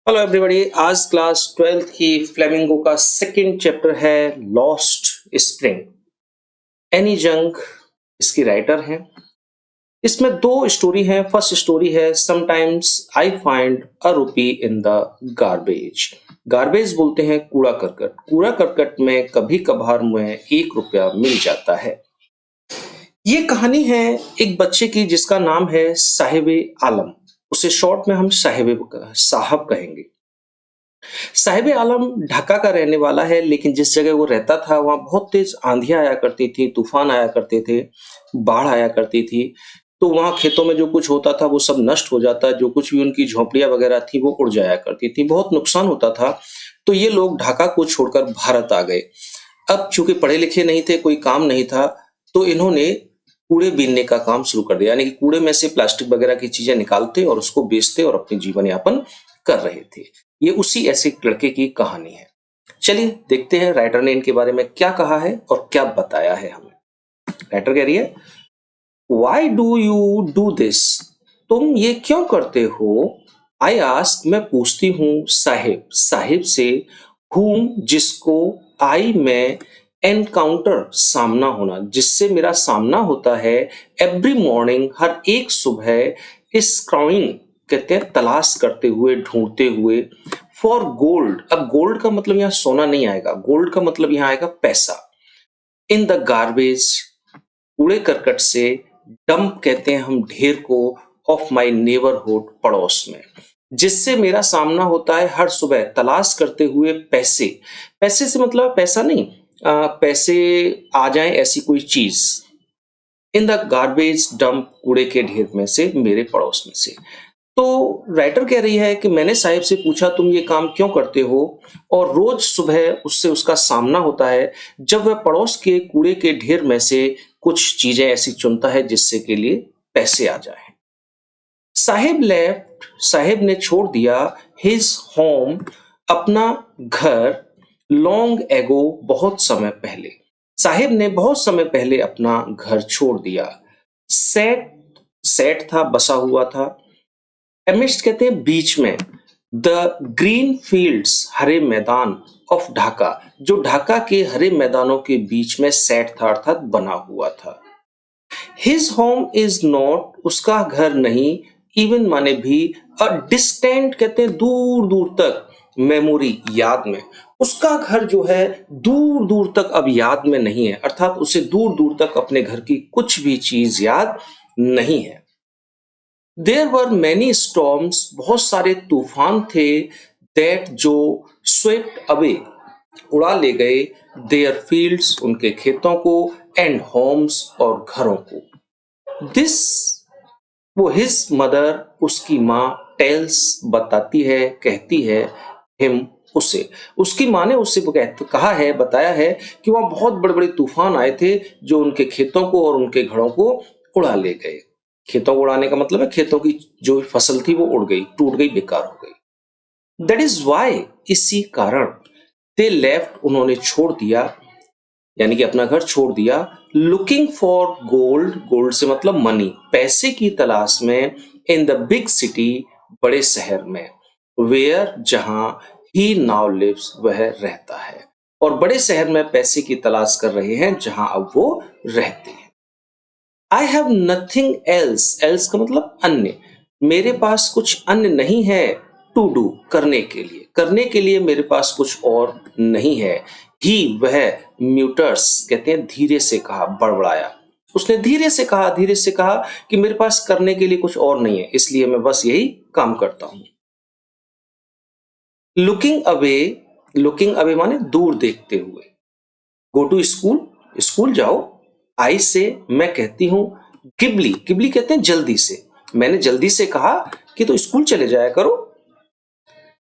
Hello everybody. आज class 12th की flamingo का सेकंड चैप्टर है लॉस्ट स्प्रिंग। एनी जंग इसकी राइटर हैं। इसमें दो स्टोरी है। फर्स्ट स्टोरी है sometimes I find a rupee in the garbage. Garbage बोलते हैं कूड़ा करकट। कूड़ा करकट में कभी कभार में 1 रुपया मिल जाता है। ये कहानी है एक बच्चे की जिसका नाम है साहिबे आलम। उसे शॉर्ट में हम साहब कहेंगे। साहिब आलम ढाका का रहने वाला है, लेकिन जिस जगह वो रहता था वहां बहुत तेज आंधियां आया करती थी, तूफान आया करते थे, बाढ़ आया करती थी। तो वहां खेतों में जो कुछ होता था वो सब नष्ट हो जाता, जो कुछ भी उनकी झोपड़ियां वगैरह थी वो उड़ जाया करती थी, बहुत नुकसान होता था। तो ये लोग ढाका को छोड़कर भारत आ गए। अब चूंकि पढ़े लिखे नहीं थे, कोई काम नहीं था, तो इन्होंने कूड़े बीनने का काम शुरू कर दिया। यानी कि कूड़े में से प्लास्टिक वगैरह की चीजें निकालते और उसको बेचते और अपनी जीवन यापन कर रहे थे। ये उसी ऐसे लड़के की कहानी है। चलिए देखते हैं राइटर ने इनके बारे में क्या कहा है और क्या बताया है हमें। राइटर कह रही है, why do you do this? तुम ये क्यों करते हो? आई आस्क, मैं पूछती हूँ साहिब, साहिब से, हुम, जिसको, आई, मैं, एनकाउंटर, सामना होना, जिससे मेरा सामना होता है, एवरी मॉर्निंग, हर एक सुबह, स्क्राउइंग, कहते हैं तलाश करते हुए, ढूंढते हुए, फॉर गोल्ड। अब गोल्ड का मतलब यहाँ सोना नहीं आएगा, गोल्ड का मतलब यहाँ आएगा पैसा। इन द गार्बेज, कूड़े करकट से, डंप कहते हैं हम ढेर को, ऑफ माई नेबरहुड, पड़ोस में, जिससे मेरा सामना होता है हर सुबह, तलाश करते हुए पैसे। पैसे से मतलब पैसा नहीं, पैसे आ जाए ऐसी कोई चीज। इन द गार्बेज डंप, कूड़े के ढेर में से, मेरे पड़ोस में से। तो राइटर कह रही है कि मैंने साहिब से पूछा तुम ये काम क्यों करते हो, और रोज सुबह उससे उसका सामना होता है जब वह पड़ोस के कूड़े के ढेर में से कुछ चीजें ऐसी चुनता है जिससे के लिए पैसे आ जाए। साहिब लेफ्ट, साहिब ने छोड़ दिया, हिज होम, अपना घर, लॉन्ग एगो, बहुत समय पहले। साहिब ने बहुत समय पहले अपना घर छोड़ दिया। सेट, सेट था, बसा हुआ था। एमिस्ट कहते हैं बीच में। द ग्रीन फील्ड्स, हरे मैदान, ऑफ ढाका, जो ढाका के हरे मैदानों के बीच में सेट था, अर्थात बना हुआ था। हिज होम इज नॉट, उसका घर नहीं, इवन माने भी, अ डिस्टेंट, कहते हैं दूर दूर तक, मेमोरी, याद में। उसका घर जो है दूर दूर तक अब याद में नहीं है, अर्थात उसे दूर दूर तक अपने घर की कुछ भी चीज याद नहीं है। देयर वर मैनी स्टॉर्म्स, बहुत सारे तूफान थे, दैट, जो, स्वेप्ट अवे, उड़ा ले गए, देयर फील्ड्स, उनके खेतों को, एंड होम्स, और घरों को। दिस, वो, हिज मदर, उसकी माँ, टेल्स, बताती है, कहती है, हिम, उसे, उसकी माँ ने उससे कहा है, बताया है कि वहां बहुत बड़े बड़े तूफान आए थे जो उनके खेतों को और उनके घरों को उड़ा ले गए। खेतों को उड़ाने का मतलब है खेतों की जो फसल थी वो उड़ गई, टूट गई, बेकार हो गई। दैट इज वाई, इसी कारण, दे लेफ्ट, उन्होंने छोड़ दिया, यानी कि अपना घर छोड़ दिया, लुकिंग फॉर गोल्ड, गोल्ड से मतलब मनी, पैसे की तलाश में, इन द बिग सिटी, बड़े शहर में, वेयर, जहां, ही नाउ लिव्स, वह रहता है, और बड़े शहर में पैसे की तलाश कर रहे हैं जहां अब वो रहते हैं। I have nothing else, else का मतलब अन्य, मेरे पास कुछ अन्य नहीं है, टू डू, करने के लिए, करने के लिए मेरे पास कुछ और नहीं है। ही, वह, म्यूटर्स, कहते हैं धीरे से कहा, बड़बड़ाया, उसने धीरे से कहा, धीरे से कहा कि मेरे पास करने के लिए कुछ और नहीं है, इसलिए मैं बस यही काम करता हूं। लुकिंग अवे, लुकिंग अवे माने दूर देखते हुए। गो टू स्कूल, स्कूल जाओ। आई से, मैं कहती हूँ, गिबली, गिबली कहते हैं जल्दी से, मैंने जल्दी से कहा कि तो स्कूल चले जाया करो।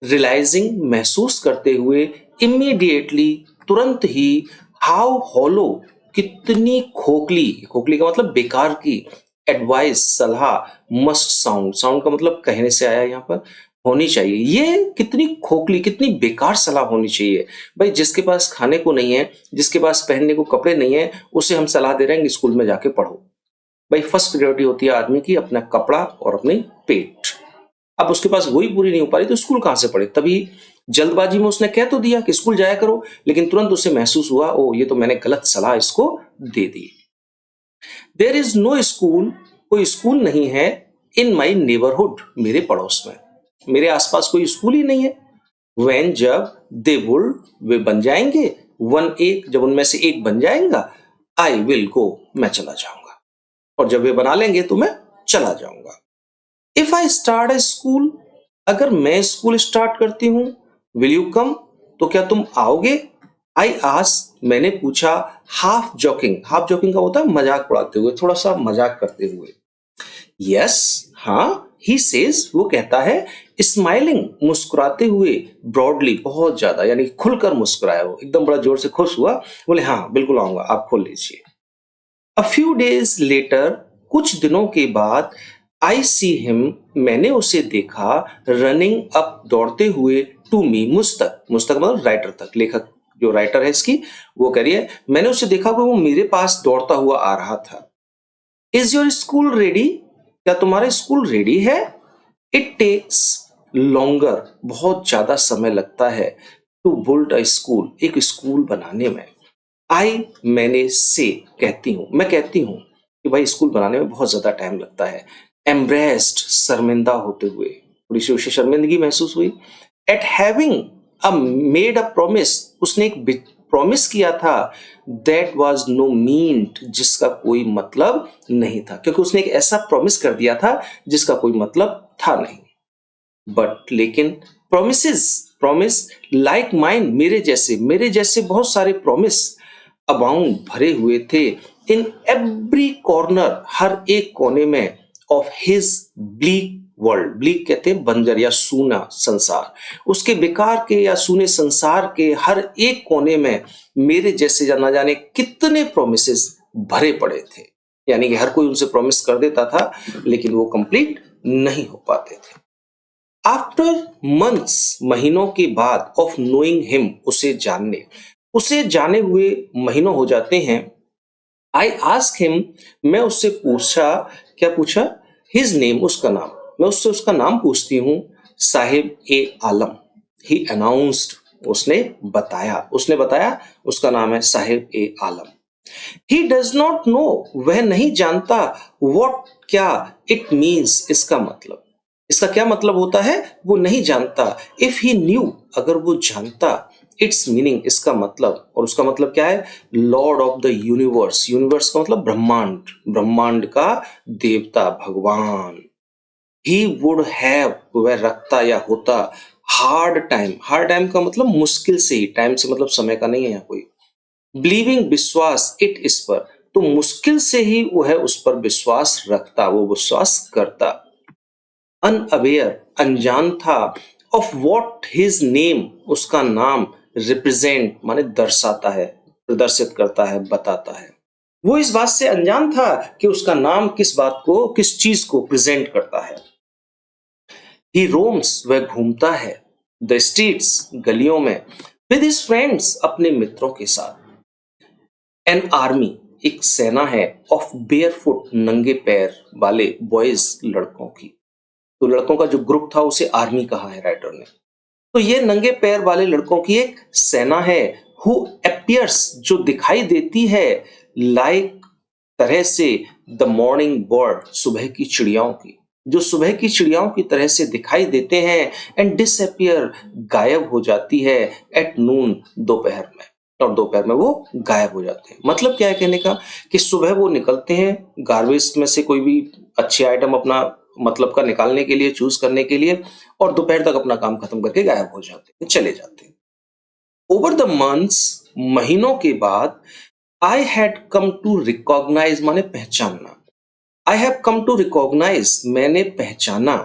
रियलाइजिंग, महसूस करते हुए, इमीडिएटली, तुरंत ही, हाउ हॉलो, कितनी खोखली, खोखली का मतलब बेकार की, एडवाइस, सलाह, मस्ट साउंड, साउंड का मतलब कहने से आया यहाँ पर, होनी चाहिए, ये कितनी खोखली, कितनी बेकार सलाह होनी चाहिए। भाई जिसके पास खाने को नहीं है, जिसके पास पहनने को कपड़े नहीं है, उसे हम सलाह दे रहे हैं कि स्कूल में जाके पढ़ो। भाई फर्स्ट प्रायोरिटी होती है आदमी की अपना कपड़ा और अपनी पेट। अब उसके पास वही पूरी नहीं हो पा रही तो स्कूल कहां से पढ़े। तभी जल्दबाजी में उसने कह तो दिया कि स्कूल जाया करो, लेकिन तुरंत उसे महसूस हुआ, ओ ये तो मैंने गलत सलाह इसको दे दी। देयर इज नो स्कूल, कोई स्कूल नहीं है, इन माई नेबरहुड, मेरे पड़ोस में, मेरे आसपास कोई स्कूल ही नहीं है। when, जब, दे वुड, वे बन जाएंगे, वन, एक, जब उनमें से एक बन जाएगा, आई विल गो, मैं चला जाऊंगा, और जब वे बना लेंगे तो मैं चला जाऊंगा। If I start A school, अगर मैं स्कूल स्टार्ट करती हूं, विल यू कम, तो क्या तुम आओगे। आई आस्क, मैंने पूछा, हाफ जॉकिंग, हाफ जॉकिंग का होता है मजाक उड़ाते हुए, थोड़ा सा मजाक करते हुए। यस, हाँ, ही सेज, वो कहता है, स्माइलिंग, मुस्कुराते हुए, ब्रॉडली, बहुत ज्यादा, यानी खुलकर मुस्कुराया, वो एकदम बड़ा जोर से खुश हुआ, बोले हाँ बिल्कुल आऊंगा, आप खोल लीजिए। अ फ्यू डेज लेटर, कुछ दिनों के बाद, आई सी हिम, मैंने उसे देखा, रनिंग अप, दौड़ते हुए, टू मी, मुझ तक, मुझ तक मतलब राइटर तक, लेखक जो राइटर है इसकी, वो कह रही है, मैंने उसे देखा कि वो मेरे पास दौड़ता हुआ आ रहा था। इज योर स्कूल रेडी, क्या तुम्हारा स्कूल रेडी है। इट टेक्स लॉन्गर, बहुत ज्यादा समय लगता है, टू बिल्ड अ स्कूल, एक स्कूल बनाने में। आई, मैंने, से, कहती हूँ, मैं कहती हूँ कि भाई स्कूल बनाने में बहुत ज्यादा टाइम लगता है। एम्ब्रेस्ड, शर्मिंदा होते हुए, थोड़ी सी उसे शर्मिंदगी महसूस हुई। Eight having a made a promise, उसने एक प्रॉमिस किया था, दैट वाज नो मीन्ड, जिसका कोई मतलब नहीं था, क्योंकि उसने एक ऐसा प्रॉमिस कर दिया था जिसका कोई मतलब था नहीं। बट, लेकिन, प्रोमिसेस, प्रॉमिस, लाइक माइन, मेरे जैसे बहुत सारे प्रॉमिस, अबाउंड, भरे हुए थे, इन एवरी कॉर्नर, हर एक कोने में, of his bleak world, bleak कहते हैं बंजर या सूना संसार, उसके बेकार के या सूने संसार के हर एक कोने में मेरे जैसे ना जाने कितने प्रोमिसेस भरे पड़े थे। यानी कि हर कोई उनसे प्रॉमिस कर देता था, लेकिन वो कंप्लीट नहीं हो पाते थे। आफ्टर मंथ्स, महीनों के बाद, ऑफ नोइंग हिम, उसे जाने हुए महीनों हो जाते हैं। आई आस्क हिम, मैं उससे पूछा, क्या पूछा, हिज नेम, उसका नाम, मैं उससे उसका नाम पूछती हूँ, साहिब ए आलम। ही अनाउंस्ड, उसने बताया उसका नाम है साहिब ए आलम। ही डज नॉट नो, वह नहीं जानता, वॉट, क्या, इट मीन्स, इसका मतलब, इसका क्या मतलब होता है वो नहीं जानता। इफ ही न्यू, अगर वो जानता, इट्स मीनिंग, इसका मतलब, और उसका मतलब क्या है, Lord of the universe, universe का मतलब ब्रह्मांड, ब्रह्मांड का देवता, भगवान। ही वुड हैव, वह रखता या होता, हार्ड टाइम, हार्ड टाइम का मतलब मुश्किल से ही, टाइम से मतलब समय का नहीं है यहाँ कोई, बिलीविंग, विश्वास, इट, इस पर, तो मुश्किल से ही वह उस पर विश्वास रखता, वो विश्वास करता। अनअवेयर, अनजान था, ऑफ वॉट हिज नेम, उसका नाम, रिप्रेजेंट माने दर्शाता है, प्रदर्शित करता है, बताता है। वो इस बात से अनजान था कि उसका नाम किस बात को, किस चीज को प्रेजेंट करता है। ही रोम्स, वह घूमता है, द स्ट्रीट्स, गलियों में, विद हिज फ्रेंड्स, अपने मित्रों के साथ। एन आर्मी, एक सेना है, ऑफ बेयरफुट, नंगे पैर वाले, बॉयज, लड़कों की, तो लड़कों का जो ग्रुप था उसे आर्मी कहा है राइटर ने। तो ये नंगे पैर वाले लड़कों की एक सेना है, हु अपीयर्स, जो दिखाई देती है, लाइक, तरह से, द मॉर्निंग बर्ड, सुबह की चिड़ियाओं की, जो सुबह की चिड़ियाओं की तरह से दिखाई देते हैं, एंड डिसअपियर, गायब हो जाती है, एट नून, दोपहर में, और दोपहर में वो गायब हो जाते हैं। मतलब क्या है कहने का, कि सुबह वो निकलते हैं गार्बेज में से कोई भी अच्छी आइटम अपना मतलब का निकालने के लिए, चूज करने के लिए, और दोपहर तक अपना काम खत्म करके गायब हो जाते हैं, चले जाते हैं। ओवर द मंथ्स, महीनों के बाद, I had come to recognise, माने पहचानना, I have come to recognise, मैंने पहचाना,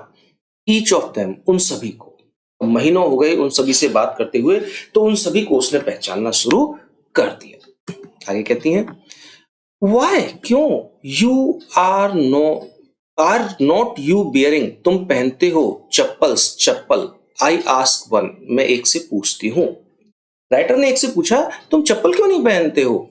ईच ऑफ देम, उन सभी को, महीनों हो गए उन सभी से बात करते हुए, तो उन सभी को उसने पहचानना शुरू कर दिया। आगे कहती हैं, वाई, क्यों, you are not you bearing, तुम पहनते हो, चप्पल्स, चप्पल, आई आस्क वन, मैं एक से पूछती हूँ। राइटर ने एक से पूछा, तुम चप्पल क्यों नहीं पहनते हो।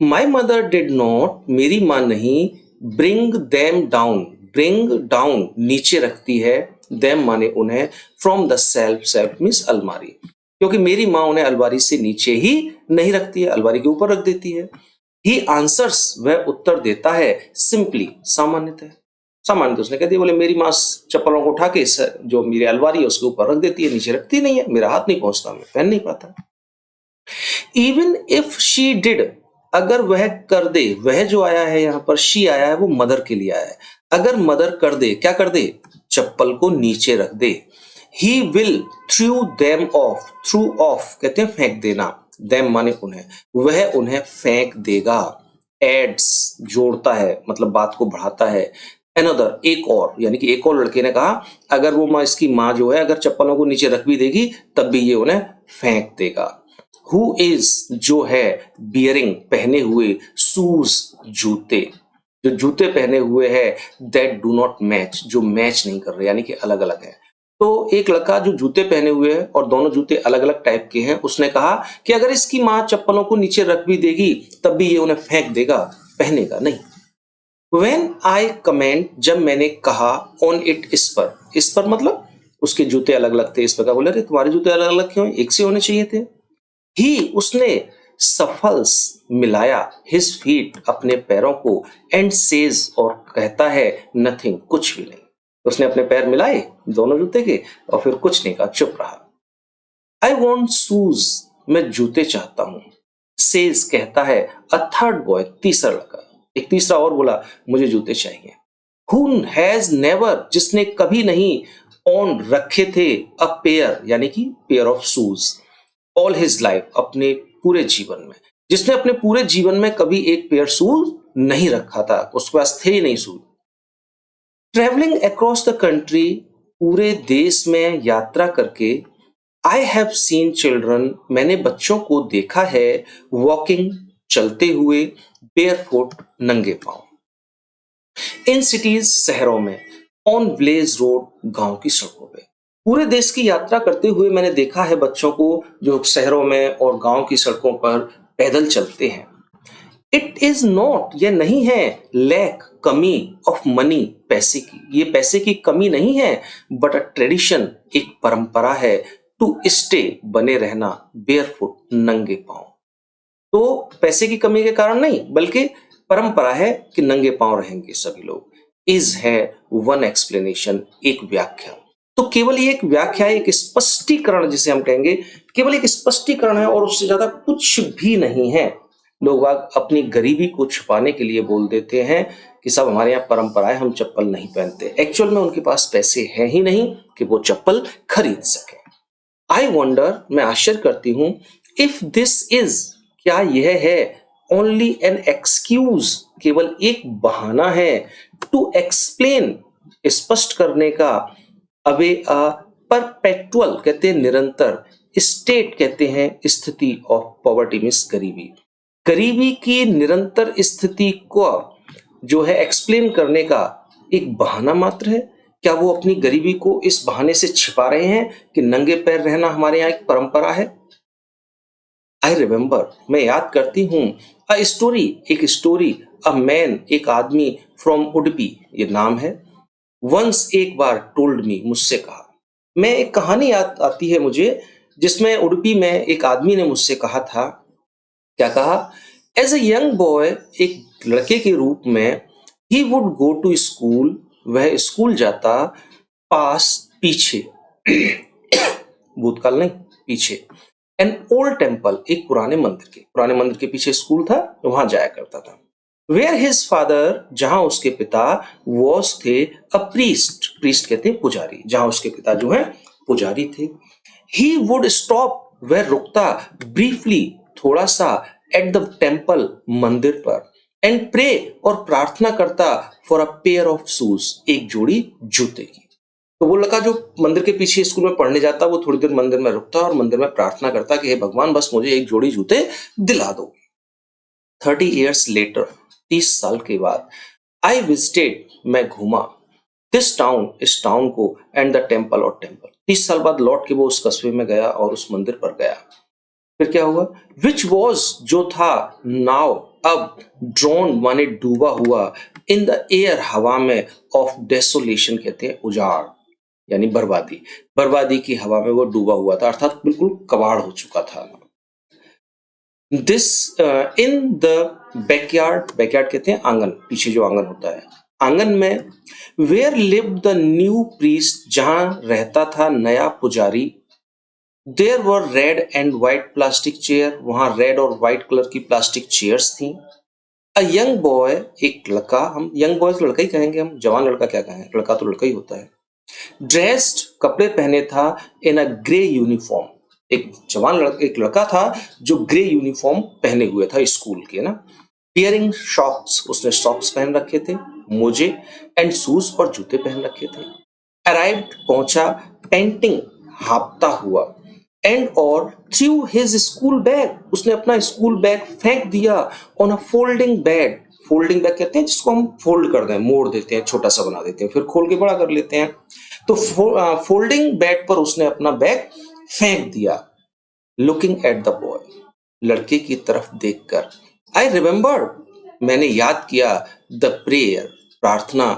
माई मदर डिड नॉट, मेरी माँ नहीं, bring them down, bring down, नीचे रखती है, देम माने उन्हें, from the self, self means अलमारी, क्योंकि मेरी माँ उन्हें अलमारी से नीचे ही नहीं रखती है, अलमारी के ऊपर रख देती है। ही आंसर्स, वह उत्तर देता है, सिंपली, सामान्यतः। सामान्यतः उसने कह दिया, बोले मेरी माँ चप्पलों को उठा के जो मेरी अलमारी है उसके ऊपर रख देती है, नीचे रखती नहीं है, मेरा हाथ नहीं पहुंचता, मैं पहन नहीं पाता। इवन इफ शी डिड, अगर वह कर दे, वह जो आया है यहाँ पर शी आया है वो मदर के लिए आया है, अगर मदर कर दे, क्या कर दे, चप्पल को नीचे रख दे, he will throw them off, throw off कहते हैं फेंक देना, देम माने उन्हें, वह उन्हें फेंक देगा। एड्स जोड़ता है, मतलब बात को बढ़ाता है। अनदर, एक और, यानी कि एक और लड़के ने कहा अगर वो माँ, इसकी माँ जो है अगर चप्पलों को नीचे रख भी देगी तब भी ये उन्हें फेंक देगा। हु इज, जो है, बियरिंग, पहने हुए, शूज, जूते, जो जूते पहने हुए है, दैट डू नॉट मैच, जो मैच नहीं कर रहे, यानी कि अलग अलग है। तो एक लड़का जो जूते पहने हुए है और दोनों जूते अलग अलग टाइप के हैं, उसने कहा कि अगर इसकी माँ चप्पलों को नीचे रख भी देगी तब भी ये उन्हें फेंक देगा, पहनेगा नहीं। When I comment, जब मैंने कहा, on it, इस पर मतलब उसके जूते अलग अलग थे, इस पर क्या बोले, अरे तुम्हारे जूते अलग अलग क्यों, एक से होने चाहिए थे। ही, उसने, सफल्स, मिलाया, हिज फीट, अपने पैरों को, एंड सेज, और कहता है, नथिंग, कुछ भी नहीं। उसने अपने पैर मिलाए दोनों जूते के और फिर कुछ नहीं कहा, चुप रहा। आई वॉन्ट शूज, मैं जूते चाहता हूं। सेज, कहता है, अ थर्ड बॉय, तीसरा लड़का, एक तीसरा और बोला, मुझे जूते चाहिए। हु हैज नेवर, जिसने कभी नहीं, ऑन, रखे थे, अ पेयर, यानी कि pair of shoes, all his life, अपने पूरे जीवन में, जिसने अपने पूरे जीवन में कभी एक पेयर शूज नहीं रखा था, उसके पास थे ही नहीं shoes. Travelling across the country, पूरे देश में यात्रा करके, आई हैव सीन चिल्ड्रन, मैंने बच्चों को देखा है, वॉकिंग, चलते हुए, बेयरफुट, नंगे पांव, इन सिटीज, शहरों में, ऑन विलेज रोड, गांव की सड़कों पे। पूरे देश की यात्रा करते हुए मैंने देखा है बच्चों को जो शहरों में और गांव की सड़कों पर पैदल चलते हैं। इट इज नॉट, यह नहीं है, लैक, कमी, ऑफ मनी, पैसे की, ये पैसे की कमी नहीं है, बट अ ट्रेडिशन, एक परंपरा है, टू स्टे, बने रहना, बेयरफुट, नंगे पांव। तो पैसे की कमी के कारण नहीं, बल्कि परंपरा है कि नंगे पांव रहेंगे सभी लोग। इज है वन एक्सप्लेनेशन, एक व्याख्या। तो केवल ये एक व्याख्या है, एक स्पष्टीकरण जिसे हम कहेंगे, केवल एक स्पष्टीकरण है और उससे ज्यादा कुछ भी नहीं है। लोग अपनी गरीबी को छुपाने के लिए बोल देते हैं कि सब हमारे यहाँ परंपरा है, हम चप्पल नहीं पहनते। एक्चुअल में उनके पास पैसे हैं ही नहीं कि वो चप्पल खरीद सके। आई वंडर, मैं आश्चर्य करती हूं, इफ दिस इज, क्या यह है, ओनली एन एक्सक्यूज, केवल एक बहाना है, टू एक्सप्लेन, स्पष्ट करने का, अवे अ परपेचुअल, कहते हैं निरंतर, स्टेट, कहते हैं स्थिति, ऑफ पॉवर्टी मीन्स गरीबी, गरीबी की निरंतर स्थिति को जो है एक्सप्लेन करने का एक बहाना मात्र है। क्या वो अपनी गरीबी को इस बहाने से छिपा रहे हैं कि नंगे पैर रहना हमारे यहाँ एक परंपरा है। आई रिमेंबर, मैं याद करती हूँ, अ स्टोरी, एक स्टोरी, अ मैन, एक आदमी, फ्रॉम उडुपी, ये नाम है, वंस, एक बार, टोल्ड मी, मुझसे कहा। मैं एक कहानी याद आती है मुझे जिसमें उडुपी में एक आदमी ने मुझसे कहा था, क्या कहा, एज अ यंग बॉय, एक लड़के के रूप में, he would go to school, वह स्कूल जाता, पास, पीछे, भूतकाल नहीं, पीछे, एन ओल्ड टेम्पल, एक पुराने मंदिर के पीछे स्कूल था, वहां जाया करता था। वेयर हिज फादर, जहां उसके पिता, वॉज थे, अ प्रीस्ट, प्रीस्ट कहते हैं पुजारी, जहां उसके पिता जो है पुजारी थे। ही वुड स्टॉप, वह रुकता, ब्रीफली, थोड़ा सा, एट द टेम्पल, मंदिर पर, एंड प्रे, और प्रार्थना करता, for a pair of shoes, एक जोड़ी जूते की। तो वो लड़का जो मंदिर के पीछे स्कूल में पढ़ने जाता, वो थोड़ी देर मंदिर में रुकता और मंदिर में प्रार्थना करता कि हे भगवान, बस मुझे एक जोड़ी जूते दिला दो। 30 years later, 30 साल के बाद, आई विजिटेड, मैं घूमा, दिस टाउन, इस टाउन को, एंड द टेम्पल, और टेम्पल। 30 साल बाद लौट के वो उस कस्बे में गया और उस मंदिर पर गया। फिर क्या हुआ, विच वॉज, जो था, नाउ, अब, ड्रोन माने डूबा हुआ, इन द एयर, हवा में, ऑफ डेसोलेशन, कहते हैं उजाड़, यानी बर्बादी, बर्बादी की हवा में वो डूबा हुआ था, अर्थात बिल्कुल कबाड़ हो चुका था। This in the backyard, backyard कहते हैं आंगन, पीछे जो आंगन होता है, आंगन में where lived the new priest, जहां रहता था नया पुजारी। There were red and white plastic chair, वहां रेड और व्हाइट कलर की प्लास्टिक चेयर्स थी। अ यंग बॉय, एक लड़का, हम यंग बॉय लड़का ही कहेंगे, हम जवान लड़का क्या कहें, लड़का तो लड़का ही होता है। ड्रेस्ड, कपड़े पहने था, इन अ ग्रे यूनिफॉर्म, एक जवान लड़का, एक लड़का था जो ग्रे यूनिफॉर्म पहने हुए था स्कूल के ना। वियरिंग सॉक्स, उसने सॉक्स पहन रखे थे, मोजे, एंड शूज और जूते पहन रखे थे। अराइव्ड, पहुंचा, पेंटिंग, हाँफता हुआ, एंड और थ्रू हिज स्कूल बैग, उसने अपना स्कूल बैग फेंक दिया on a folding bed. Folding bag कहते हैं जिसको हम फोल्ड कर दें, मोड़ देते हैं, छोटा सा बना देते हैं, फिर खोल के बड़ा कर लेते हैं। तो फोल्डिंग बेड पर उसने अपना बैग फेंक दिया। लुकिंग एट द बॉय, लड़के की तरफ देखकर, आई रिमेंबर, मैंने याद किया, द प्रेयर, प्रार्थना,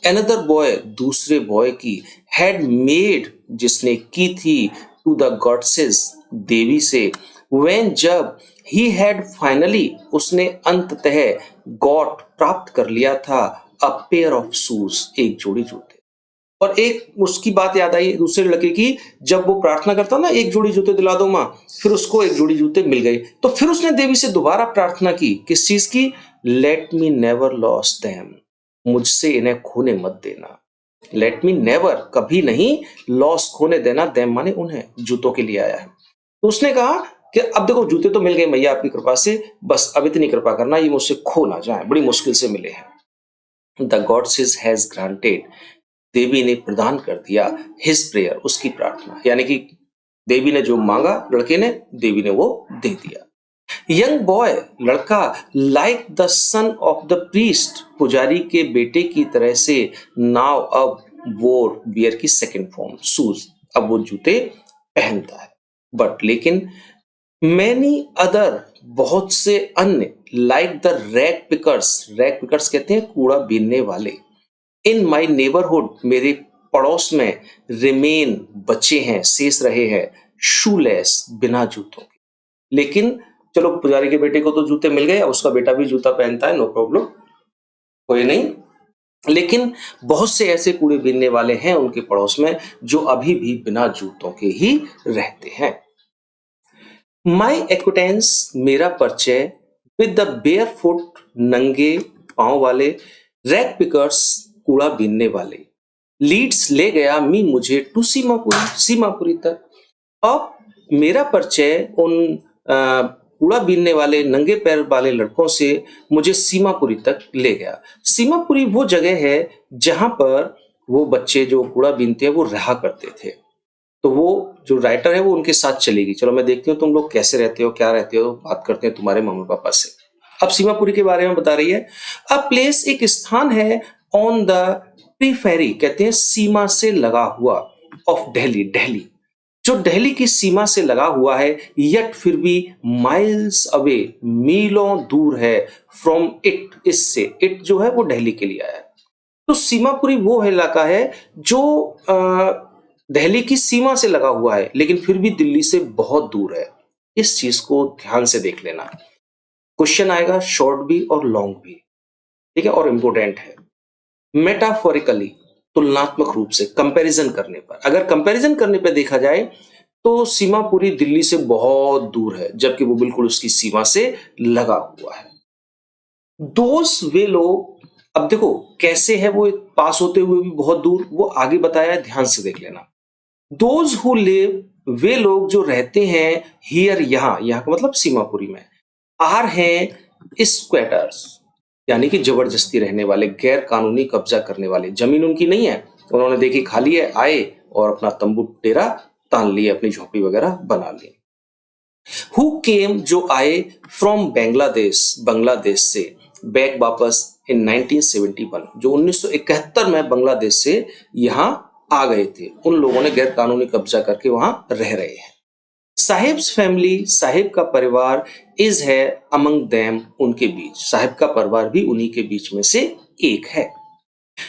अनदर बॉय, दूसरे बॉय की, हैड मेड, जिसने की थी, टू द गॉडेसेस, देवी से, व्हेन, जब, ही हैड फाइनली, उसने अंततः, गॉट, प्राप्त कर लिया था, अ पेयर ऑफ शूज, एक जोड़ी जूते। और एक उसकी बात याद आई दूसरे लड़के की, जब वो प्रार्थना करता ना, एक जोड़ी जूते दिला दो माँ, फिर उसको एक जोड़ी जूते मिल गए, तो फिर उसने देवी से दोबारा प्रार्थना की, किस चीज की, let me never loss them, मुझसे इन्हें खोने मत देना। लेट मी नेवर, कभी नहीं, लॉस, खोने देना, देम माने उन्हें, जूतों के लिए आया है। तो उसने कहा कि अब देखो जूते तो मिल गए मैया आपकी कृपा से, बस अब इतनी कृपा करना ये मुझसे खो ना जाए, बड़ी मुश्किल से मिले हैं। द गॉड्स हैज ग्रांटेड, देवी ने प्रदान कर दिया, हिज प्रेयर, उसकी प्रार्थना, यानी कि देवी ने जो मांगा लड़के ने, देवी ने वो दे दिया। यंग बॉय, लड़का, like the son of the priest, पुजारी के बेटे की तरह से, नाउ, अब, वोर, बियर की सेकंड फॉर्म, शूज, अब वो जूते पहनता है। बट, लेकिन, मैनी अदर, बहुत से अन्य, like the rag pickers, rag pickers कहते हैं कूड़ा बीनने वाले, इन माई नेबरहुड, मेरे पड़ोस में, रिमेन, बचे हैं, शेष रहे हैं, शूलेस, बिना जूतों के। लेकिन चलो पुजारी के बेटे को तो जूते मिल गए, अब उसका बेटा भी जूता पहनता है, नो प्रॉब्लम, कोई नहीं। लेकिन बहुत से ऐसे कूड़े बीनने वाले हैं उनके पड़ोस में जो अभी भी बिना जूतों के ही रहते हैं। माई एक्विटेंस, मेरा परिचय, विद द बेयर फुट, नंगे पांव वाले, रैग पिकर्स, कूड़ा बीनने वाले, लीड्स, ले गया, मी, मुझे, टू सीमापुरी, सीमापुरी तक। अब मेरा परिचय उन कूड़ा बीनने वाले नंगे पैर वाले लड़कों से मुझे सीमापुरी तक ले गया। सीमापुरी वो जगह है जहां पर वो बच्चे जो कूड़ा बीनते हैं वो रहा करते थे। तो वो जो राइटर है वो उनके साथ चलेगी, चलो मैं देखती हूँ तुम लोग कैसे रहते हो, क्या रहते हो, बात करते हैं तुम्हारे मम्मी पापा से। अब सीमापुरी के बारे में बता रही है। अ प्लेस, एक स्थान है, ऑन द प्रीफेरी, कहते हैं सीमा से लगा हुआ, ऑफ दिल्ली, दिल्ली, जो दिल्ली की सीमा से लगा हुआ है, यट, फिर भी, माइल्स अवे, मीलों दूर है, फ्रॉम इट, इससे, इट जो है वो दिल्ली के लिए आया है। तो सीमापुरी वो इलाका है जो दिल्ली की सीमा से लगा हुआ है लेकिन फिर भी दिल्ली से बहुत दूर है। इस चीज को ध्यान से देख लेना, क्वेश्चन आएगा शॉर्ट भी और लॉन्ग भी, ठीक है, और इंपोर्टेंट है। मेटाफोरिकली, तुलनात्मक रूप से, कंपैरिजन करने पर, अगर कंपैरिजन करने पर देखा जाए तो सीमापुरी दिल्ली से बहुत दूर है जबकि वो बिल्कुल उसकी सीमा से लगा हुआ है। दोस्त वे लोग, अब देखो कैसे है वो पास होते हुए भी बहुत दूर, वो आगे बताया है, ध्यान से देख लेना। दोज हु लिव, वे लोग जो रहते हैं, हियर, यहां, यहां का मतलब सीमापुरी में, आर हैं स्क्वेटर्स, यानी कि जबरदस्ती रहने वाले, गैर कानूनी कब्जा करने वाले, जमीन उनकी नहीं है, उन्होंने देखी खाली है, आए और अपना तंबू डेरा तान लिए, अपनी झोपड़ी वगैरह बना ली। हु केम, जो आए, फ्रॉम बांग्लादेश, बांग्लादेश से, बैक, वापस, इन 1971, जो 1971 में बांग्लादेश से यहां आ गए थे, उन लोगों ने गैर कानूनी कब्जा करके वहां रह रहे हैं। साहिब्स फैमिली, साहिब का परिवार, इज है, अमंग देम, उनके बीच, साहिब का परिवार भी उन्हीं के बीच में से एक है।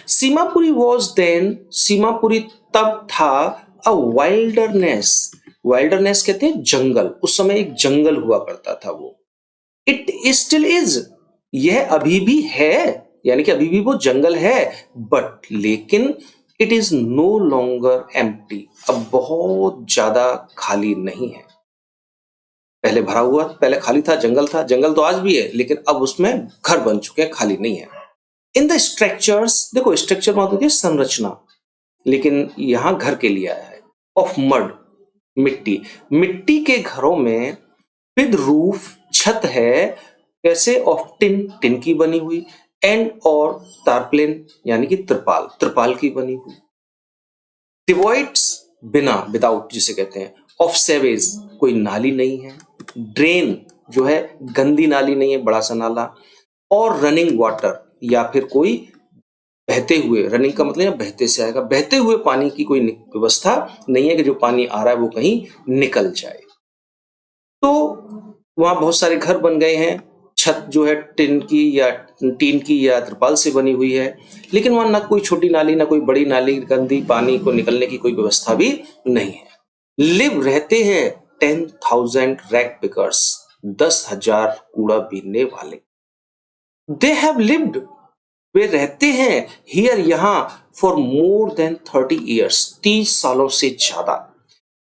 सीमापुरी वॉज देन, सीमापुरी तब था अ वाइल्डरनेस। वाइल्डरनेस कहते हैं जंगल, उस समय एक जंगल हुआ करता था वो। इट स्टिल इज, यह अभी भी है, यानी कि अभी भी वो जंगल है, बट लेकिन it is no longer empty, अब बहुत ज्यादा खाली नहीं है। पहले भरा हुआ, पहले खाली था, जंगल तो आज भी है, लेकिन अब उसमें घर बन चुके हैं, खाली नहीं है। इन द स्ट्रक्चर्स, देखो स्ट्रक्चर मतलब होती है संरचना, लेकिन यहां घर के लिए आया है। ऑफ मड, मिट्टी, मिट्टी के घरों में, विद रूफ, छत है, कैसे, ऑफ टिन, टिन की बनी हुई, एंड और तारप्लेन यानी कि त्रिपाल, त्रिपाल की बनी हुई। डिवॉइड्स, बिना, विदाउट जिसे कहते हैं, ऑफ सेवेज, कोई नाली नहीं है, ड्रेन जो है गंदी नाली नहीं है, बड़ा सा नाला, और रनिंग वाटर या फिर कोई बहते हुए, रनिंग का मतलब यहाँ बहते से आएगा, बहते हुए पानी की कोई व्यवस्था नहीं है कि जो पानी आ रहा है वो कहीं निकल जाए। तो वहां बहुत सारे घर बन गए हैं, छत जो है टिन की या त्रिपाल से बनी हुई है, लेकिन वहां ना कोई छोटी नाली ना कोई बड़ी नाली, गंदी पानी को निकलने की कोई व्यवस्था भी नहीं है। लिव, रहते हैं 10,000 रैग पिकर्स, 10,000 कूड़ा बीनने वाले। दे हैव लिव्ड, वे रहते हैं, हियर, यहां, फॉर मोर देन 30 ईयर्स, 30 सालों से ज्यादा,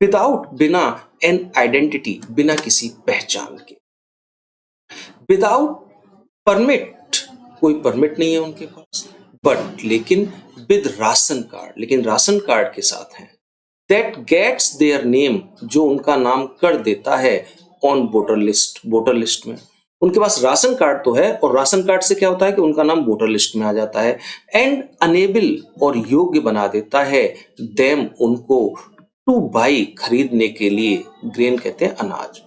विदाउट, बिना, एन आइडेंटिटी, बिना किसी पहचान के, विदाउट परमिट, कोई परमिट नहीं है उनके पास, बट लेकिन विद राशन कार्ड, लेकिन राशन कार्ड के साथ हैं, दैट गेट्स देयर नेम, जो उनका नाम कर देता है, on voter list, voter list में। उनके पास राशन कार्ड तो है, और राशन कार्ड से क्या होता है कि उनका नाम वोटर लिस्ट में आ जाता है, एंड अनेबल, और योग्य बना देता है, देम, उनको, टू बाई, खरीदने के लिए, ग्रेन कहते हैं अनाज,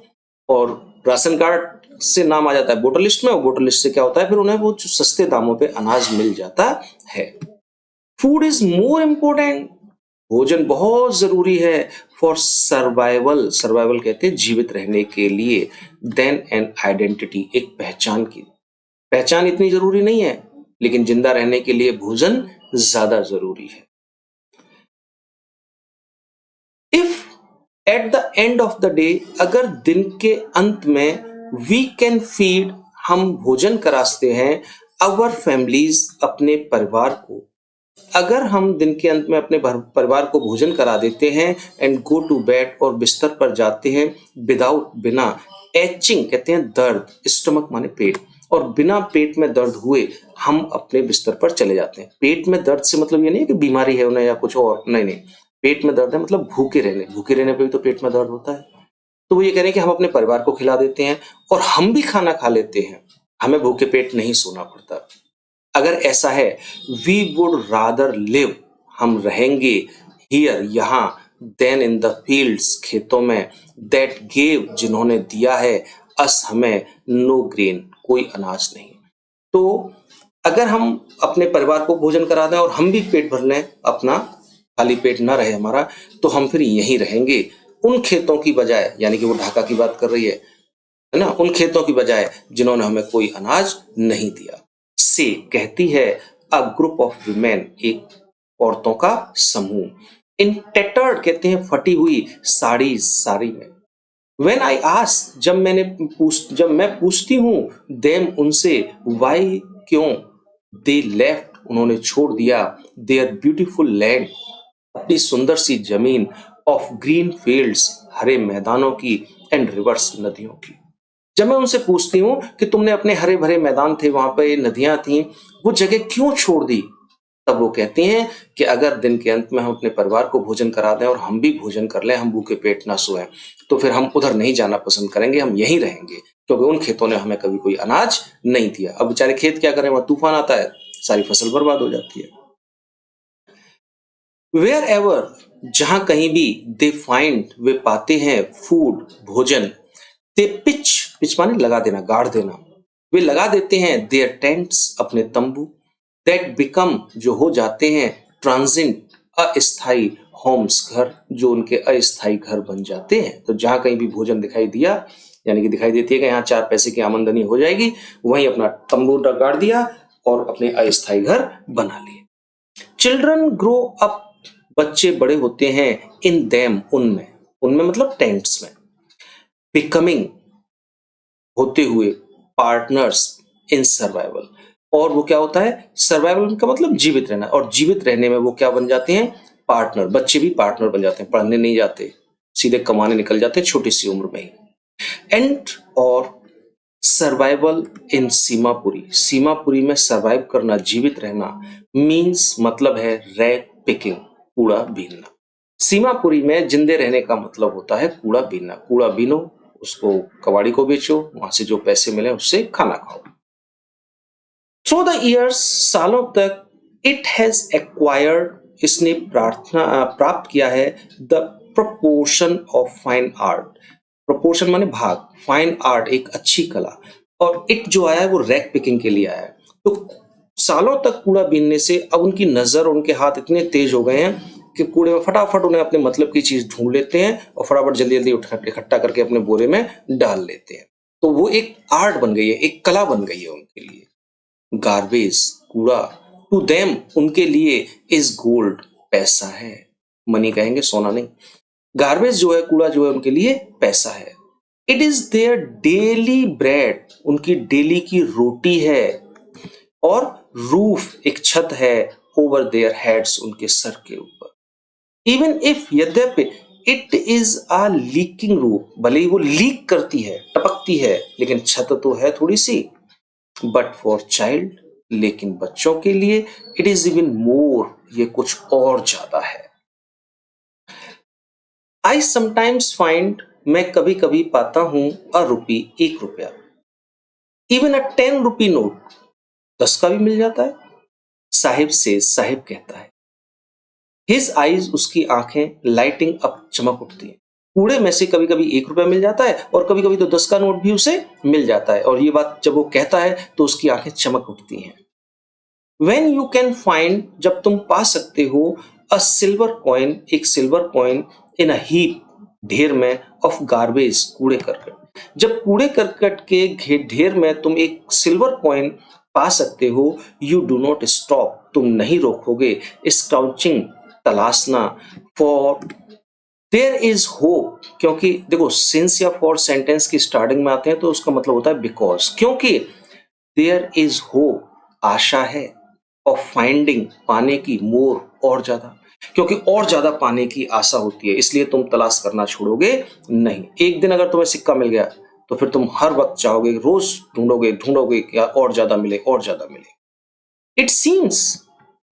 और राशन कार्ड से नाम आ जाता है वोटर लिस्ट में, और वोटर लिस्ट से क्या होता है फिर उन्हें वो सस्ते दामों पे अनाज मिल जाता है। फूड इज मोर इम्पोर्टेंट, भोजन बहुत जरूरी है, फॉर सर्वाइवल, सर्वाइवल कहते हैं जीवित रहने के लिए, देन एन आइडेंटिटी, एक पहचान की, पहचान इतनी जरूरी नहीं है, लेकिन जिंदा रहने के लिए भोजन ज्यादा जरूरी है। If at the end of the day, अगर दिन के अंत में, वी कैन फीड, हम भोजन कराते हैं, अवर फैमिलीज, अपने परिवार को, अगर हम दिन के अंत में अपने परिवार को भोजन करा देते हैं, एंड गो टू बेड, और बिस्तर पर जाते हैं, विदाउट, बिना, एचिंग कहते हैं दर्द, स्टमक माने पेट, और बिना पेट में दर्द हुए हम अपने बिस्तर पर चले जाते हैं। पेट में दर्द से मतलब ये नहीं है कि बीमारी है उन्हें या कुछ और, नहीं नहीं, पेट में दर्द है मतलब भूखे रहने, भूखे रहने पे भी तो पेट में दर्द होता है। तो वो ये कह रहे हैं कि हम अपने परिवार को खिला देते हैं, और हम भी खाना खा लेते हैं, हमें भूखे पेट नहीं सोना पड़ता। अगर ऐसा है, वी वुड रादर लिव, हम रहेंगे, हियर, यहां, देन इन द फील्ड्स, खेतों में, दैट गेव, जिन्होंने दिया है, अस, हमें, नो ग्रेन, कोई अनाज नहीं। तो अगर हम अपने परिवार को भोजन करा दें और हम भी पेट भर लें अपना, खाली पेट ना रहे हमारा, तो हम फिर यहीं रहेंगे, उन खेतों की बजाय, यानी कि वो ढाका की बात कर रही है ना, उन खेतों की बजाय जिन्होंने हमें कोई अनाज नहीं दिया। से, कहती है, अ ग्रुप ऑफ विमेन, एक औरतों का समूह, इन टेटर्ड, कहते हैं फटी हुई, साड़ी, साड़ी में, व्हेन आई आस्क, जब मैं पूछती हूँ, देम, उनसे, वाई, क्यों, दे लेफ्ट, उन्होंने छोड़ दिया, देयर ब्यूटीफुल लैंड, अपनी सुंदर सी जमीन, ऑफ ग्रीन फील्ड्स, हरे मैदानों की, एंड रिवर्स, नदियों की। जब मैं उनसे पूछती हूँ कि तुमने अपने हरे भरे मैदान थे, वहां पे नदियां थी, वो जगह क्यों छोड़ दी, तब वो कहती हैं कि अगर दिन के अंत में हम अपने परिवार को भोजन करा दें और हम भी भोजन कर लें, हम भूखे पेट ना सोएं, तो फिर हम उधर नहीं जाना पसंद करेंगे, हम यहीं रहेंगे, क्योंकि उन खेतों ने हमें कभी कोई अनाज नहीं दिया। अब बेचारे खेत क्या करें, वहां तूफान आता है, सारी फसल बर्बाद हो जाती है। वेयर एवर, जहां कहीं भी, दे फाइंड, वे पाते हैं, फूड, भोजन, दे पिच, पिच माने लगा देना, गाड़ देना, वे लगा देते हैं, देयर टेंट्स, अपने तंबू, दैट बिकम, जो हो जाते हैं, ट्रांजिट, अस्थाई, होम्स, घर, जो उनके अस्थाई घर बन जाते हैं। तो जहां कहीं भी भोजन दिखाई दिया, यानी कि दिखाई देती है कि यहाँ 4 पैसे की आमदनी हो जाएगी, वहीं अपना तंबू गाड़ दिया और अपने अस्थाई घर बना लिए। चिल्ड्रन ग्रो अप, बच्चे बड़े होते हैं, इन देम, उनमें, उनमें मतलब टेंट्स में, बिकमिंग, होते हुए, पार्टनर्स इन सर्वाइवल, और वो क्या होता है, सर्वाइवल का मतलब जीवित रहना, और जीवित रहने में वो क्या बन जाते हैं, पार्टनर, बच्चे भी पार्टनर बन जाते हैं, पढ़ने नहीं जाते, सीधे कमाने निकल जाते हैं छोटी सी उम्र में ही। एंड और सर्वाइवल इन सीमापुरी, सीमापुरी में सर्वाइव करना, जीवित रहना, मीन्स मतलब है रैग पिकिंग, कूड़ा बीनना। सीमापुरी में जिंदे रहने का मतलब होता है कूड़ा बीनना, कूड़ा बीनो, उसको कबाड़ी को बेचो, वहां से जो पैसे मिले उससे खाना खाओ। थ्रू द इयर्स, सालों तक, इट हैज एक्वायर्ड, इसने प्राप्त किया है, the proportion of fine art, proportion माने भाग, फाइन आर्ट एक अच्छी कला, और इट जो आया है वो रैक पिकिंग के लिए आया है। तो सालों तक कूड़ा बीनने से अब उनकी नजर, उनके हाथ इतने तेज हो गए हैं कि कूड़े में फटाफट उन्हें अपने मतलब की चीज ढूंढ लेते हैं और फटाफट जल्दी जल्दी इकट्ठा करके अपने बोरे में डाल लेते हैं। तो वो एक आर्ट बन गई है, एक कला बन गई है उनके लिए। गार्बेज, कूड़ा, टू देम, उनके लिए, इज गोल्ड, पैसा है, मनी कहेंगे, सोना नहीं। गार्बेज जो है, कूड़ा जो है, उनके लिए पैसा है। It is their daily bread, उनकी डेली की रोटी है, और रूफ, एक छत है, ओवर देयर हेड्स, उनके सर के ऊपर। इवन इफ, यद्यपि, it is a leaking roof, भले ही वो लीक करती है, टपकती है, लेकिन छत तो है थोड़ी सी। बट फॉर चाइल्ड, लेकिन बच्चों के लिए, इट इज इवन मोर, ये कुछ और ज्यादा है। आई समटाइम्स फाइंड, मैं कभी कभी पाता हूं, अ रुपी, 1 रुपया, इवन अ 10 रुपी नोट, 10 का भी मिल जाता है। साहिब से, साहिब कहता है, हिज आईज, उसकी आंखें, लाइटिंग अप, चमक उठती है। कूड़े में से कभी कभी 1 रुपया मिल जाता है, और कभी कभी तो 10 का नोट भी उसे मिल जाता है, और ये बात जब वो कहता है तो उसकी आंखें चमक उठती हैं। वेन यू कैन फाइंड, जब तुम पा सकते हो, अ सिल्वर कॉइन, एक silver coin, in a heap, ढेर में, ऑफ गार्बेज, कूड़े करकट, जब कूड़े करकट के ढेर में तुम एक सिल्वर कॉइन पा सकते हो, यू डू नॉट स्टॉप, तुम नहीं रोकोगे, स्काउचिंग, तलाशना, फॉर देयर इज होप, क्योंकि देखो, सिंस या फॉर सेंटेंस की स्टार्टिंग में आते हैं तो उसका मतलब होता है बिकॉज, क्योंकि, देयर इज होप, आशा है, ऑफ फाइंडिंग, पाने की, मोर, और ज्यादा, क्योंकि और ज्यादा पाने की आशा होती है, इसलिए तुम तलाश करना छोड़ोगे नहीं। एक दिन अगर तुम्हें सिक्का मिल गया तो फिर तुम हर वक्त चाहोगे, रोज ढूंढोगे ढूंढोगे क्या और ज्यादा मिले, और ज्यादा मिले। इट सीम्स,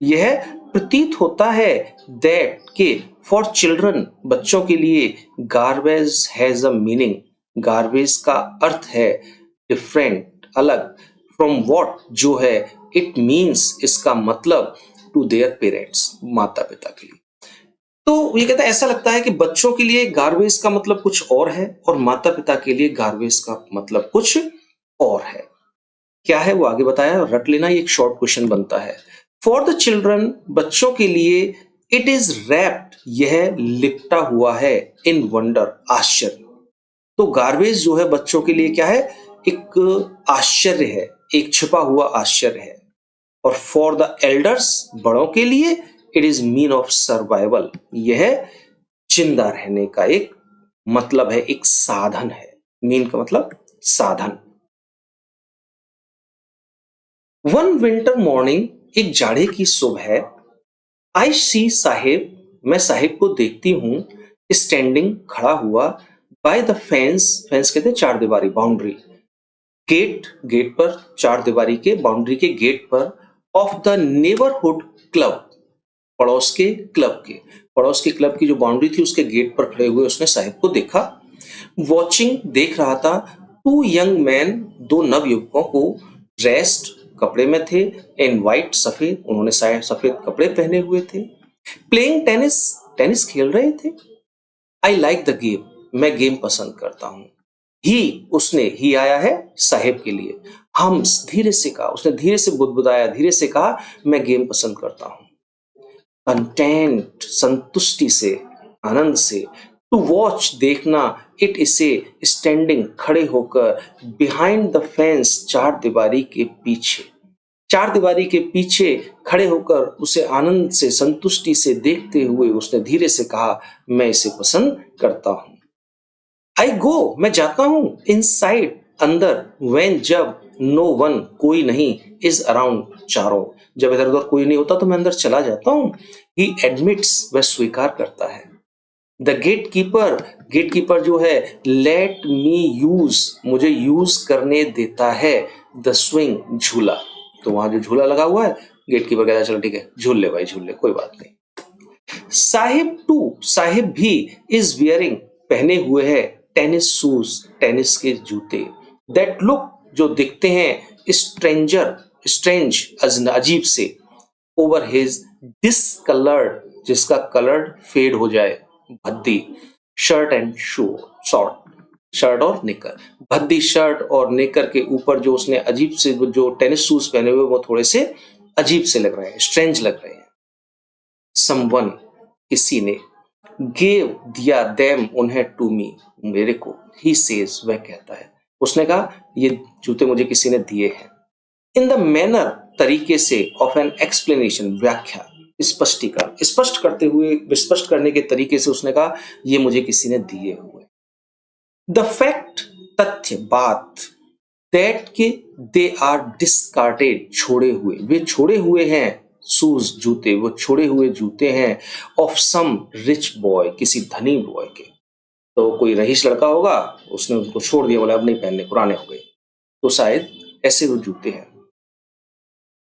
यह प्रतीत होता है, दैट के, फॉर चिल्ड्रन, बच्चों के लिए, garbage has a meaning, garbage का अर्थ है, डिफरेंट, अलग, फ्रॉम व्हाट, जो है, इट मीन्स, इसका मतलब, टू देयर पेरेंट्स, माता पिता के लिए। तो ये कहता है, ऐसा लगता है कि बच्चों के लिए गार्बेज का मतलब कुछ और है, और माता पिता के लिए गार्बेज का मतलब कुछ और है। क्या है वो आगे बताया, रट लेना, ये एक शॉर्ट क्वेश्चन बनता है। फॉर द चिल्ड्रन, बच्चों के लिए, इट इज रैप्ड, यह लिपटा हुआ है, इन वंडर, आश्चर्य। तो गार्बेज जो है बच्चों के लिए क्या है, एक आश्चर्य है, एक छिपा हुआ आश्चर्य है। और फॉर द एल्डर्स, बड़ों के लिए, it is mean of survival, यह जिंदा रहने का एक मतलब है, एक साधन है। मीन का मतलब साधन। वन विंटर मॉर्निंग, एक जाड़े की सुबह, आई सी साहिब, मैं साहिब को देखती हूँ, स्टैंडिंग, खड़ा हुआ, बाय द फेंस, फेंस कहते हैं चार दीवारी, बाउंड्री, गेट, गेट पर, चार दीवारी के बाउंड्री के गेट पर, ऑफ द नेबरहुड क्लब, पड़ोस के क्लब के, पड़ोस के क्लब की जो बाउंड्री थी उसके गेट पर खड़े हुए उसने साहिब को देखा। वॉचिंग, देख रहा था, टू यंग मैन, दो नव युवकों को, ड्रेस्ड, कपड़े में थे, इन वाइट, सफेद, उन्होंने शायद सफेद कपड़े पहने हुए थे, प्लेइंग टेनिस, टेनिस खेल रहे थे। आई लाइक द गेम, मैं गेम पसंद करता हूँ। ही, उसने, ही आया है साहेब के लिए। हम्स, धीरे से कहा, उसने धीरे से बुदबुदाया, धीरे से कहा, मैं गेम पसंद करता हूँ। कंटेंट, संतुष्टि से, आनंद से, टू वॉच, देखना, इट, इसे, स्टैंडिंग, खड़े होकर, बिहाइंड द फेंस, चार दीवारी के पीछे। चार दीवारी के पीछे खड़े होकर उसे आनंद से, संतुष्टि से देखते हुए उसने धीरे से कहा, मैं इसे पसंद करता हूं। आई गो, मैं जाता हूं, इनसाइड, अंदर, व्हेन, जब, नो वन, कोई नहीं, इज अराउंड, चारों, जब इधर उधर कोई नहीं होता तो मैं अंदर चला जाता हूं। ही एडमिट्स, वह स्वीकार करता है। द गेट कीपर जो है, लेट मी यूज, मुझे यूज करने देता है, द स्विंग, झूला। तो वहां जो झूला लगा हुआ है, गेट कीपर कहता है चलो ठीक है झूल ले भाई, झूल ले, कोई बात नहीं। साहिब टू, साहिब भी, इज वियरिंग, पहने हुए है, टेनिस शूज, टेनिस के जूते, दैट लुक, जो दिखते हैं, स्ट्रेंजर, स्ट्रेंज, अजीब से, ओवर हिज डिसकलर्ड, जिसका कलर फेड हो जाए, भद्दी, shirt and shoe, short, shirt और नेकर, भद्दी शर्ट और नेकर के ऊपर जो उसने अजीब से जो टेनिस शूज पहने हुए वो थोड़े से अजीब से लग रहे हैं, स्ट्रेंज लग रहे हैं। समवन, किसी ने, गेव, दिया, देम, उन्हें, टू मी, मेरे को, ही सेज, वह कहता है, उसने कहा ये जूते मुझे किसी ने दिए हैं। इन द मैनर, तरीके से, ऑफ एन एक्सप्लेनेशन, व्याख्या, स्पष्टीकरण, स्पष्ट करते हुए, स्पष्ट करने के तरीके से उसने कहा ये मुझे किसी ने दिए हुए। द फैक्ट, तथ्य, बात, दैट के, दे आर डिस्कार्डेड, छोड़े हुए, वे छोड़े हुए हैं, शूज, जूते, वो छोड़े हुए जूते हैं, ऑफ सम रिच बॉय, किसी धनी बॉय के। तो कोई रईस लड़का होगा, उसने उनको छोड़ दिया, बोला अब नहीं पहनने, पुराने हो गए, तो शायद ऐसे वो जूते हैं।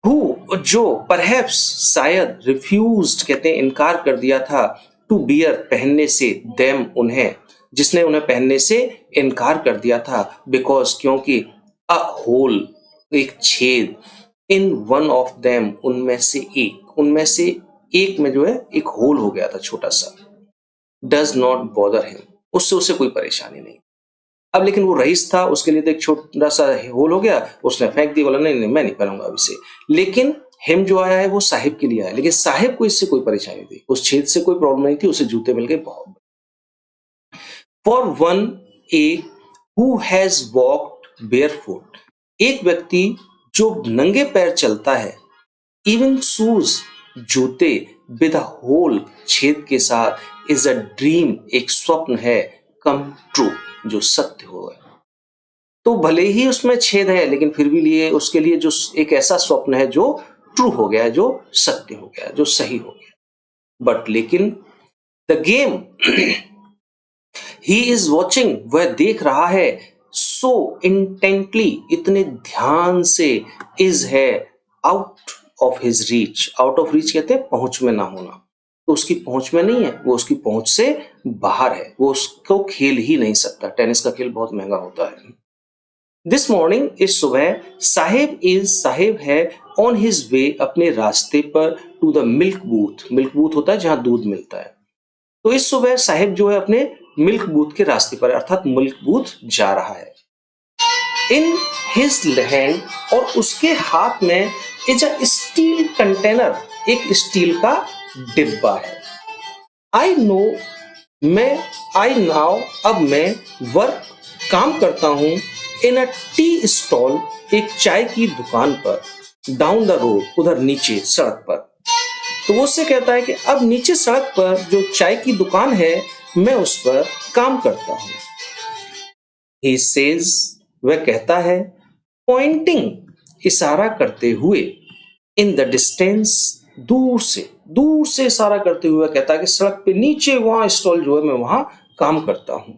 हु, जो, परहैप्स, शायद, रिफ्यूज्ड, कहते हैं इनकार कर दिया था, टू बियर, पहनने से, देम, उन्हें, जिसने उन्हें पहनने से इनकार कर दिया था, बिकॉज, क्योंकि, अ होल, एक छेद, इन वन ऑफ देम, उनमें से एक में जो है एक होल हो गया था छोटा सा, डज नॉट बॉदर हिम, उससे उसे कोई परेशानी नहीं। अब लेकिन वो रईस था, उसके लिए तो एक छोटा सा होल हो गया, उसने फेंक दिया, बोला नहीं नहीं मैं नहीं पहनूंगा अब इसे। लेकिन हिम जो आया है वो साहिब के लिए आया, लेकिन साहिब को इससे कोई परेशानी नहीं थी, उस छेद से कोई प्रॉब्लम नहीं थी, उसे जूते मिल गए बहुत। For one, A, who has walked barefoot, एक व्यक्ति जो नंगे पैर चलता है, इवन शूज, जूते, विद अ होल, छेद के साथ, इज अ ड्रीम, एक स्वप्न है, कम ट्रू, जो सत्य हो है। तो भले ही उसमें छेद है लेकिन फिर भी लिए उसके लिए जो एक ऐसा स्वप्न है जो ट्रू हो गया, जो सत्य हो गया, जो सही हो गया। बट लेकिन the game, he is watching, वह देख रहा है, सो इंटेंटली, इतने ध्यान से, इज है, out of his reach, out of reach कहते हैं पहुंच में ना होना, तो उसकी पहुंच में नहीं है, वो उसकी पहुंच से बाहर है, वो उसको खेल ही नहीं सकता, टेनिस का खेल बहुत महंगा होता है। दिस मॉर्निंग, इस सुबह, साहिब है, ऑन हिज वे, अपने रास्ते पर, to the milk booth, milk booth होता है जहां दूध मिलता है, तो इस सुबह साहिब जो है अपने मिल्क बूथ के रास्ते पर, अर्थात मिल्क बूथ जा रहा है। इन हिज हैंड, और उसके हाथ में, इज अ स्टील कंटेनर, एक स्टील का डिब्बा है। आई नो, मैं, आई नाउ, अब मैं, वर्क, काम करता हूं, इन अ टी स्टॉल, एक चाय की दुकान पर, डाउन द रोड, उधर नीचे सड़क पर। तो वो उससे कहता है कि अब नीचे सड़क पर जो चाय की दुकान है, मैं उस पर काम करता हूं। He says, वह कहता है, पॉइंटिंग, इशारा करते हुए, इन द डिस्टेंस, दूर से इशारा करते हुए कहता है कि सड़क पे नीचे वहां स्टॉल जो है मैं वहां काम करता हूं।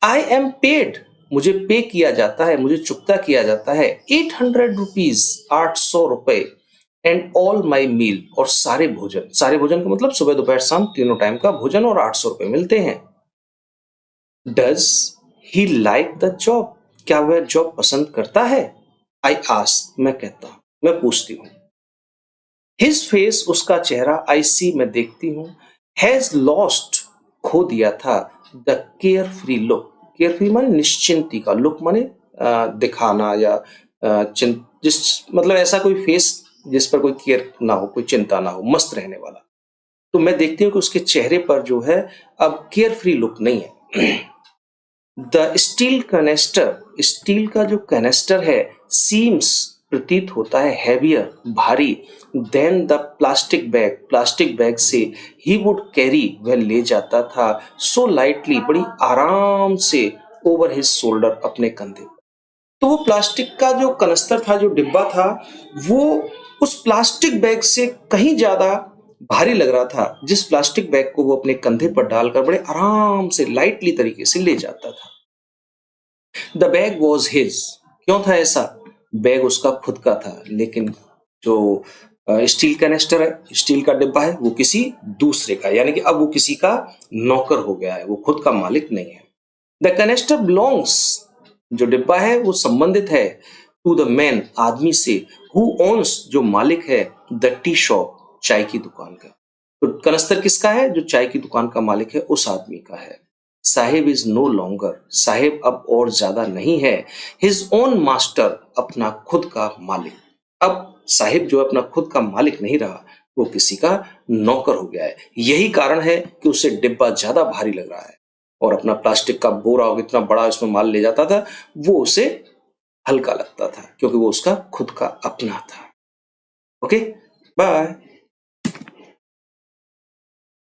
आई एम पेड, मुझे पे किया जाता है, मुझे चुकता किया जाता है, 800 रुपीज, 800 रुपए, एंड ऑल माई मील, और सारे भोजन का मतलब सुबह दोपहर शाम तीनों टाइम का भोजन, और 800 रुपए मिलते हैं। Does he like the job, क्या वह जॉब पसंद करता है? आई आस्क, मैं कहता हूं, मैं पूछती हूँ। हिज फेस, उसका चेहरा, आई सी, मैं देखती हूँ, हैज लॉस्ट, खो दिया था, the care free look, care free माने निश्चिंती का, लुक माने दिखाना या जिस मतलब ऐसा कोई फेस जिस पर कोई केयर ना हो, कोई चिंता ना हो, मस्त रहने वाला। तो मैं देखती हूँ कि उसके चेहरे पर जो है अब केयर फ्री लुक नहीं है। द स्टील कैनेस्टर, स्टील का जो कैनेस्टर है, सीम्स, प्रतीत होता है हैवियर, भारी, देन द प्लास्टिक बैग से ही वुड कैरी, वह ले जाता था, सो लाइटली, बड़ी आराम से, ओवर हिज शोल्डर, अपने कंधे पर। तो वो प्लास्टिक का जो कनस्तर था, जो डिब्बा था, वो उस प्लास्टिक बैग से कहीं ज्यादा भारी लग रहा था, जिस प्लास्टिक बैग को वो अपने कंधे पर डालकर बड़े आराम से, लाइटली तरीके से ले जाता था। The bag was his. क्यों था ऐसा? बैग उसका खुद का था, लेकिन जो स्टील कैनेस्टर है, स्टील का डिब्बा है, वो किसी दूसरे का, यानी कि अब वो किसी का नौकर हो गया है, वो खुद का मालिक नहीं है। द कैनेस्टर बिलोंग्स, जो डिब्बा है वो संबंधित है, टू द मैन, आदमी से, हु ओन्स, जो मालिक है, द टी शॉप, चाय की दुकान का। तो कनस्तर किसका है? जो चाय की दुकान का मालिक है, उस आदमी का है। साहिब इज नो लॉन्गर, साहिब अब और ज्यादा नहीं है, हिज ओन मास्टर, अपना खुद का मालिक। अब साहिब जो अपना खुद का मालिक नहीं रहा, वो किसी का नौकर हो गया है। यही कारण है कि उसे डिब्बा ज्यादा भारी लग रहा है, और अपना प्लास्टिक का बोरा इतना बड़ा इसमें माल ले जाता था, वो उसे हल्का लगता था, क्योंकि वो उसका खुद का अपना था। Okay, bye.